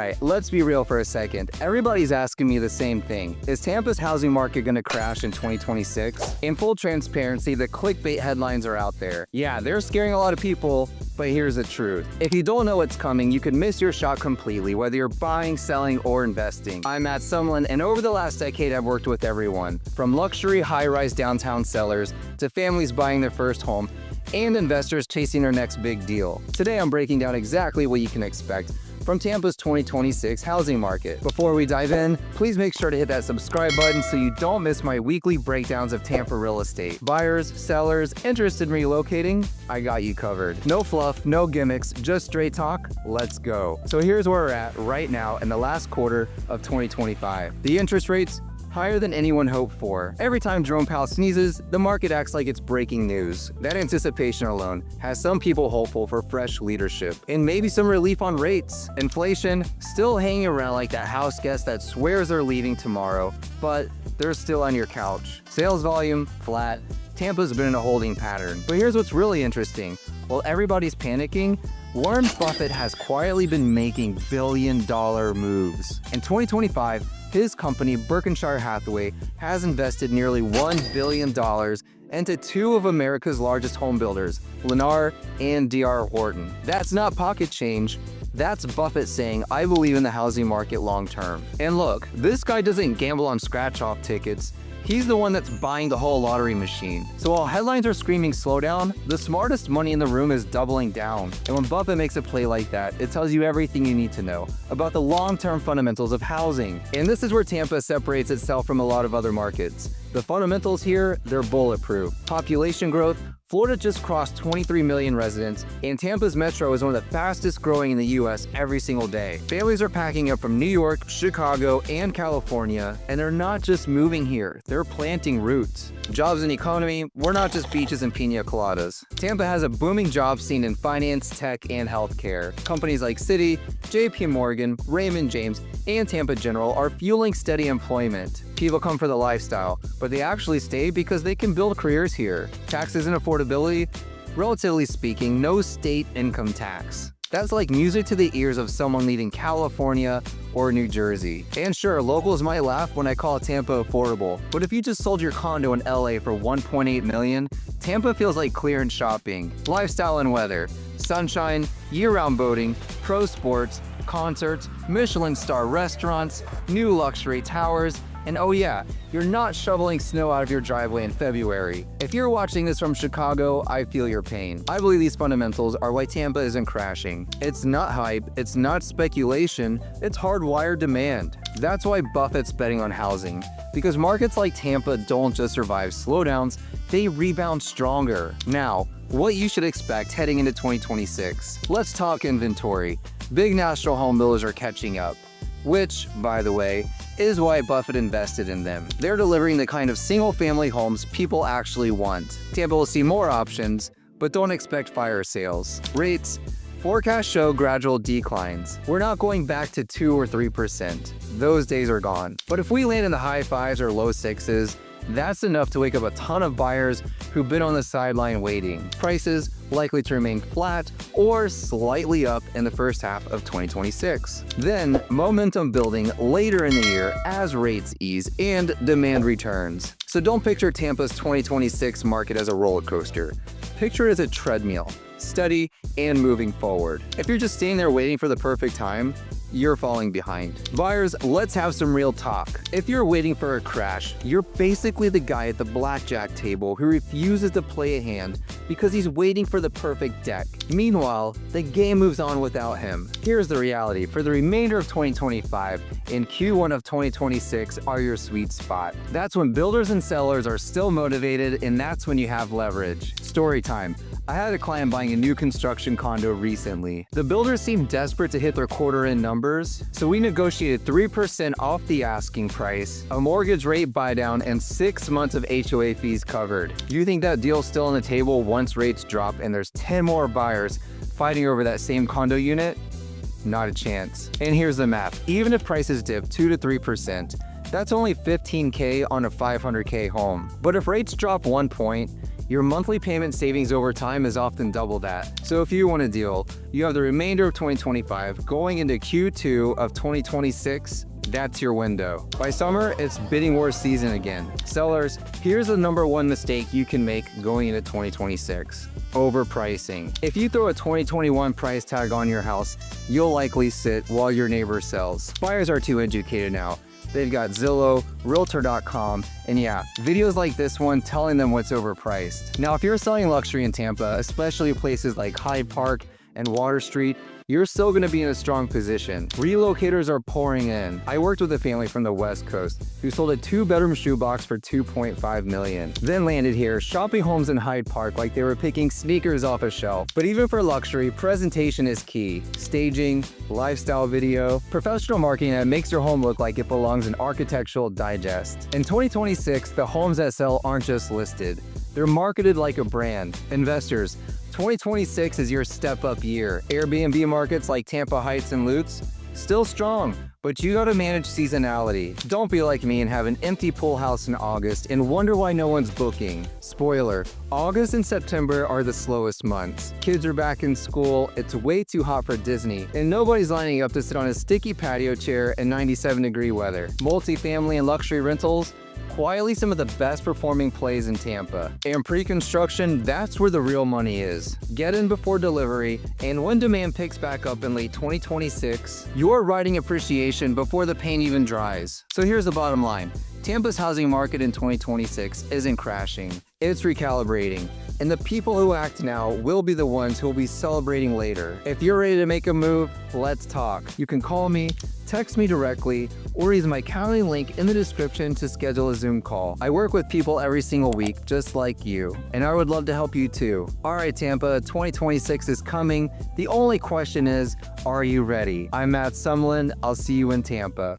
Alright, let's be real for a second. Everybody's asking me the same thing. Is Tampa's housing market gonna crash in 2026? In full transparency, the clickbait headlines are out there. Yeah, they're scaring a lot of people, but here's the truth. If you don't know what's coming, you could miss your shot completely, whether you're buying, selling, or investing. I'm Mat Sumlin, and over the last decade, I've worked with everyone, from luxury high-rise downtown sellers to families buying their first home and investors chasing their next big deal. Today, I'm breaking down exactly what you can expect from Tampa's 2026 housing market. Before we dive in, please make sure to hit that subscribe button so you don't miss my weekly breakdowns of Tampa real estate. Buyers, sellers, interested in relocating, I got you covered. No fluff, no gimmicks, just straight talk. Let's go. So here's where we're at right now in the last quarter of 2025. The interest rates higher than anyone hoped for. Every time Jerome Powell sneezes, the market acts like it's breaking news. That anticipation alone has some people hopeful for fresh leadership and maybe some relief on rates. Inflation still hanging around like that house guest that swears they're leaving tomorrow, but they're still on your couch. Sales volume flat. Tampa's been in a holding pattern. But here's what's really interesting. While everybody's panicking, Warren Buffett has quietly been making billion-dollar moves. In 2025, his company, Berkshire Hathaway, has invested nearly $1 billion into two of America's largest home builders, Lennar and D.R. Horton. That's not pocket change. That's Buffett saying, I believe in the housing market long term. And look, this guy doesn't gamble on scratch-off tickets. He's the one that's buying the whole lottery machine. So while headlines are screaming slowdown, the smartest money in the room is doubling down. And when Buffett makes a play like that, it tells you everything you need to know about the long-term fundamentals of housing. And this is where Tampa separates itself from a lot of other markets. The fundamentals here, they're bulletproof. Population growth, Florida just crossed 23 million residents, and Tampa's metro is one of the fastest growing in the US every single day. Families are packing up from New York, Chicago, and California, and they're not just moving here, they're planting roots. Jobs and economy, we're not just beaches and pina coladas. Tampa has a booming job scene in finance, tech, and healthcare. Companies like Citi, JP Morgan, Raymond James, and Tampa General are fueling steady employment. People come for the lifestyle, but they actually stay because they can build careers here. Taxes and affordability, relatively speaking, no state income tax. That's like music to the ears of someone leaving California or New Jersey. And sure, locals might laugh when I call Tampa affordable, but if you just sold your condo in LA for $1.8 million, Tampa feels like clearance shopping. Lifestyle and weather, sunshine, year-round boating, pro sports, concerts, Michelin star restaurants, new luxury towers, and oh yeah, you're not shoveling snow out of your driveway in February. If you're watching this from Chicago, I feel your pain. I believe these fundamentals are why Tampa isn't crashing. It's not hype, it's not speculation, it's hardwired demand. That's why Buffett's betting on housing. Because markets like Tampa don't just survive slowdowns, they rebound stronger. Now, what you should expect heading into 2026. Let's talk inventory. Big national home builders are catching up. Which, by the way, is why Buffett invested in them. They're delivering the kind of single-family homes people actually want. Tampa will see more options, but don't expect fire sales. Rates, forecasts show gradual declines. We're not going back to 2 or 3%. Those days are gone. But if we land in the high 5s or low 6s, that's enough to wake up a ton of buyers who've been on the sideline waiting. Prices likely to remain flat or slightly up in the first half of 2026. Then, momentum building later in the year as rates ease and demand returns. So don't picture Tampa's 2026 market as a roller coaster. Picture it as a treadmill, steady and moving forward. If you're just staying there waiting for the perfect time, you're falling behind. Buyers, let's have some real talk. If you're waiting for a crash, you're basically the guy at the blackjack table who refuses to play a hand because he's waiting for the perfect deck. Meanwhile, the game moves on without him. Here's the reality. For the remainder of 2025 and Q1 of 2026 are your sweet spot. That's when builders and sellers are still motivated, and that's when you have leverage. Story time. I had a client buying a new construction condo recently. The builders seemed desperate to hit their quarter-end numbers, so we negotiated 3% off the asking price, a mortgage rate buydown, and 6 months of HOA fees covered. Do you think that deal's still on the table once rates drop and there's 10 more buyers fighting over that same condo unit? Not a chance. And here's the math. Even if prices dip 2 to 3%, that's only $15K on a $500K home. But if rates drop 1 point, Your monthly payment savings over time is often double that. So if you want a deal, you have the remainder of 2025 going into Q2 of 2026. That's your window. By summer, it's bidding war season again. Sellers, here's the number one mistake you can make going into 2026. Overpricing. If you throw a 2021 price tag on your house, you'll likely sit while your neighbor sells. Buyers are too educated now. They've got Zillow, Realtor.com, and yeah, videos like this one telling them what's overpriced. Now, if you're selling luxury in Tampa, especially places like Hyde Park and Water Street, you're still going to be in a strong position. Relocators are pouring in. I worked with a family from the West Coast who sold a 2-bedroom shoebox for $2.5 million. Then landed here, shopping homes in Hyde Park like they were picking sneakers off a shelf. But even for luxury, presentation is key. Staging, lifestyle video, professional marketing that makes your home look like it belongs in Architectural Digest. In 2026, the homes that sell aren't just listed. They're marketed like a brand. Investors, 2026 is your step-up year. Airbnb markets like Tampa Heights and Lutz, still strong, but you gotta manage seasonality. Don't be like me and have an empty pool house in August and wonder why no one's booking. Spoiler, August and September are the slowest months. Kids are back in school, it's way too hot for Disney, and nobody's lining up to sit on a sticky patio chair in 97-degree weather. Multifamily and luxury rentals, quietly some of the best performing plays in Tampa. And pre-construction, that's where the real money is. Get in before delivery, and when demand picks back up in late 2026, you're riding appreciation before the paint even dries. So here's the bottom line. Tampa's housing market in 2026 isn't crashing, it's recalibrating. And the people who act now will be the ones who will be celebrating later. If you're ready to make a move, let's talk. You can call me, text me directly, or use my calendar link in the description to schedule a Zoom call. I work with people every single week, just like you, and I would love to help you too. All right, Tampa, 2026 is coming. The only question is, are you ready? I'm Mat Sumlin. I'll see you in Tampa.